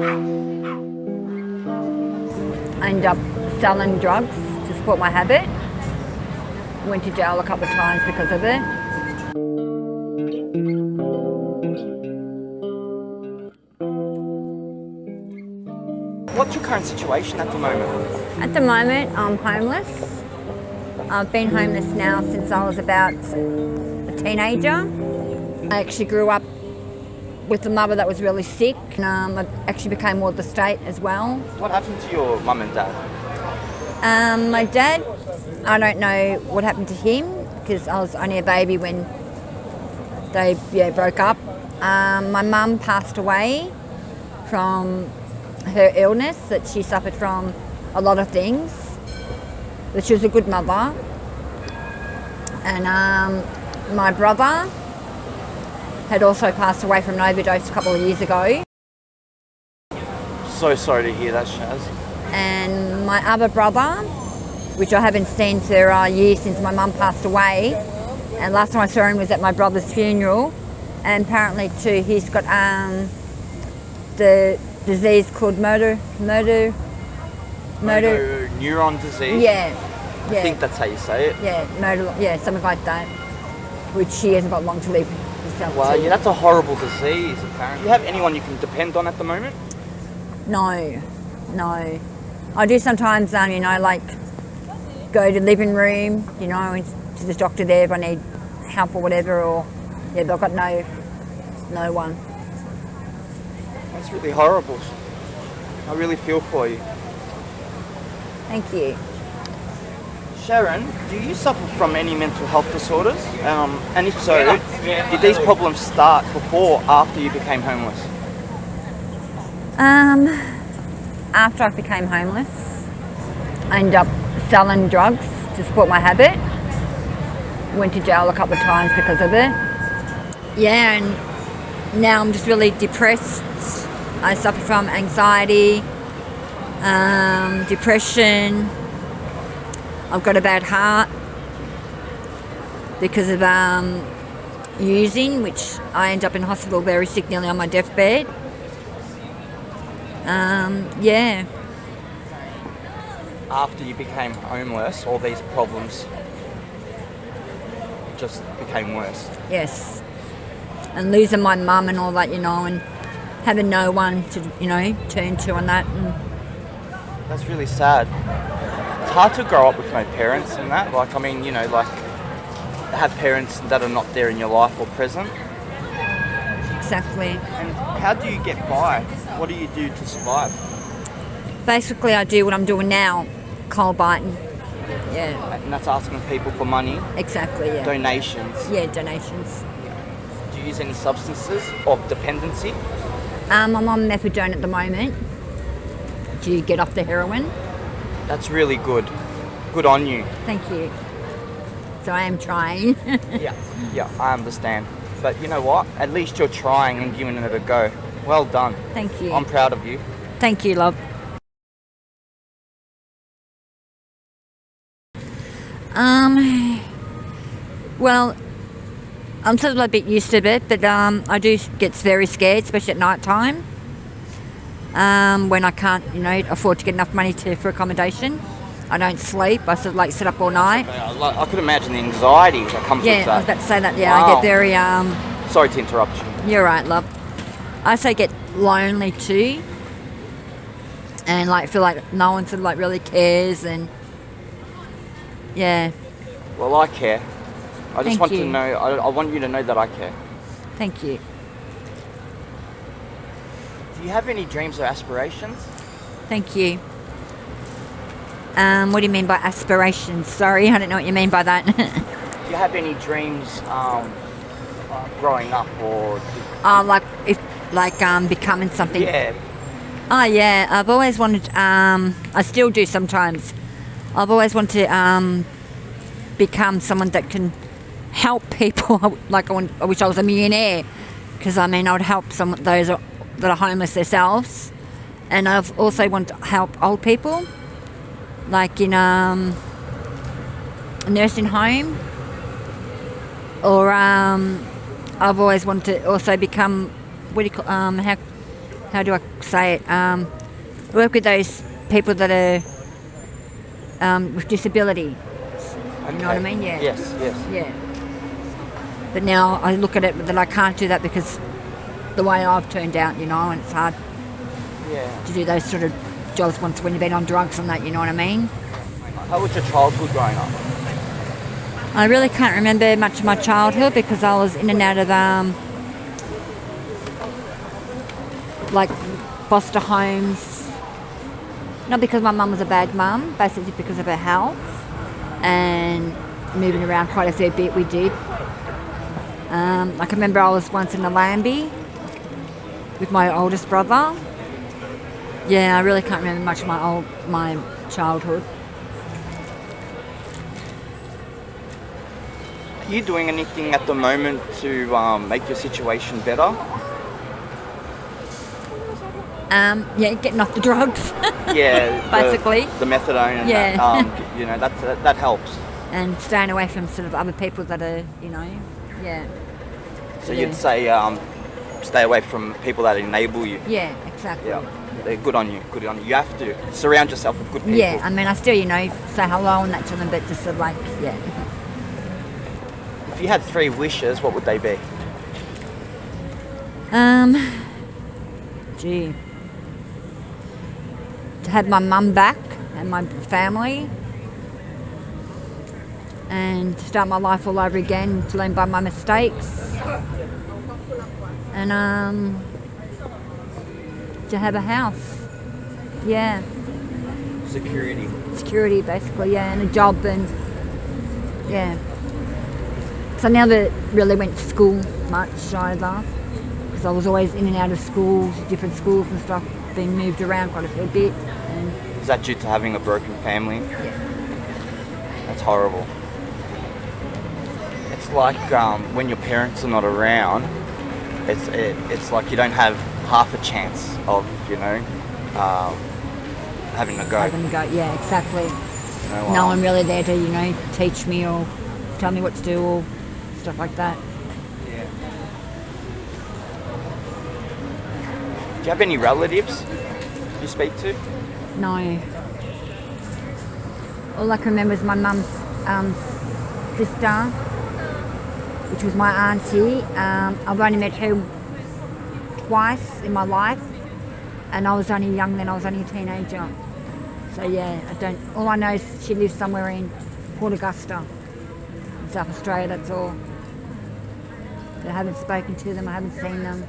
I ended up selling drugs to support my habit. Went to jail a couple of times because of it. What's your current situation at the moment? At the moment, I'm homeless. I've been homeless now since I was about a teenager. I actually grew up with a mother that was really sick. I actually became ward of the state as well. What happened to your mum and dad? My dad, I don't know what happened to him because I was only a baby when they broke up. My mum passed away from her illness that she suffered from a lot of things. But she was a good mother. And my brother had also passed away from an overdose a couple of years ago. So sorry to hear that, Shaz. And my other brother, which I haven't seen for years since my mum passed away, and last time I saw him was at my brother's funeral, and apparently too he's got the disease called motor Neurone disease? Yeah. I think that's how you say it. Yeah, something like that, which he hasn't got long to live himself. Wow, yeah, that's a horrible disease, apparently. Do you have anyone you can depend on at the moment? No. I do sometimes, like go to the living room, and to the doctor there if I need help or whatever, or but I've got no one. That's really horrible. I really feel for you. Thank you. Sharon, do you suffer from any mental health disorders? And if so, did these problems start before or after you became homeless? After I became homeless, I ended up selling drugs to support my habit. Went to jail a couple of times because of it. Yeah, and now I'm just really depressed. I suffer from anxiety, depression. I've got a bad heart because of using, which I end up in hospital very sick, nearly on my deathbed. After you became homeless, all these problems just became worse. Yes. And losing my mum and all that, and having no one to, turn to on that. And that's really sad. It's hard to grow up with no parents and that. Have parents that are not there in your life or present. Exactly. And how do you get by? What do you do to survive? Basically, I do what I'm doing now, coal biting. Yeah. And that's asking people for money? Exactly, yeah. Donations? Yeah, donations. Do you use any substances of dependency? I'm on methadone at the moment. Do you get off the heroin? That's really good. Good on you. Thank you. So I am trying. Yeah, I understand. But you know what? At least you're trying and giving it a go. Well done. Thank you. I'm proud of you. Thank you, love. Well, I'm sort of a bit used to it, but I do get very scared, especially at night time, when I can't, afford to get enough money for accommodation. I don't sleep. I sort of sit up all night. I could imagine the anxiety that comes with that. Yeah, I was about to say that. Yeah, Wow. I get very. Sorry to interrupt you. You're right, love. I also get lonely too, and feel like no one sort of really cares, and yeah. Well, I care. I just want you. to know. I want you to know that I care. Thank you. Do you have any dreams or aspirations? Thank you. What do you mean by aspirations? Sorry, I don't know what you mean by that. Do you have any dreams growing up or? Becoming something. Yeah. Oh yeah, I've always wanted. I still do sometimes. I've always wanted to become someone that can help people. I wish I was a millionaire, because I would help those that are homeless themselves, and I've also want to help old people, like in a nursing home, or I've always wanted to also become how do I say it? Work with those people that are with disability. You know what I mean? Yeah. Yes. Yeah. But now I look at it that I can't do that because the way I've turned out, you know, and it's hard to do those sort of jobs once when you've been on drugs and that, you know what I mean? How was your childhood growing up? I really can't remember much of my childhood because I was in and out of like foster homes. Not because my mum was a bad mum, basically because of her health and moving around quite a fair bit we did. I can remember I was once in a Lambie with my oldest brother. Yeah, I really can't remember much of my childhood. Are you doing anything at the moment to make your situation better? Yeah, getting off the drugs. Yeah, basically. The methadone and that, you know, that helps. And staying away from sort of other people that are, you know, yeah. So you'd say stay away from people that enable you. Yeah, exactly. Yeah, they're good on you. Good on you. You have to surround yourself with good people. Yeah, I mean, I still, you know, say hello and that to them, but just sort of like, yeah. If you had 3 wishes, what would they be? Gee. To have my mum back and my family and to start my life all over again, to learn by my mistakes and to have a house. Yeah. Security basically, yeah, and a job and yeah. So I never really went to school much either because I was always in and out of schools, different schools and stuff, being moved around quite a fair bit. And is that due to having a broken family? Yeah. That's horrible. It's like when your parents are not around, it's like you don't have half a chance of, you know, having a go. Yeah, exactly. No one really there to, you know, teach me or tell me what to do or stuff like that. Yeah. Do you have any relatives you speak to? No. All I can remember is my mum's sister, which was my auntie. I've only met her twice in my life, and I was only young then. I was only a teenager. So yeah, all I know is she lives somewhere in Port Augusta, in South Australia. That's all. I haven't spoken to them. I haven't seen them.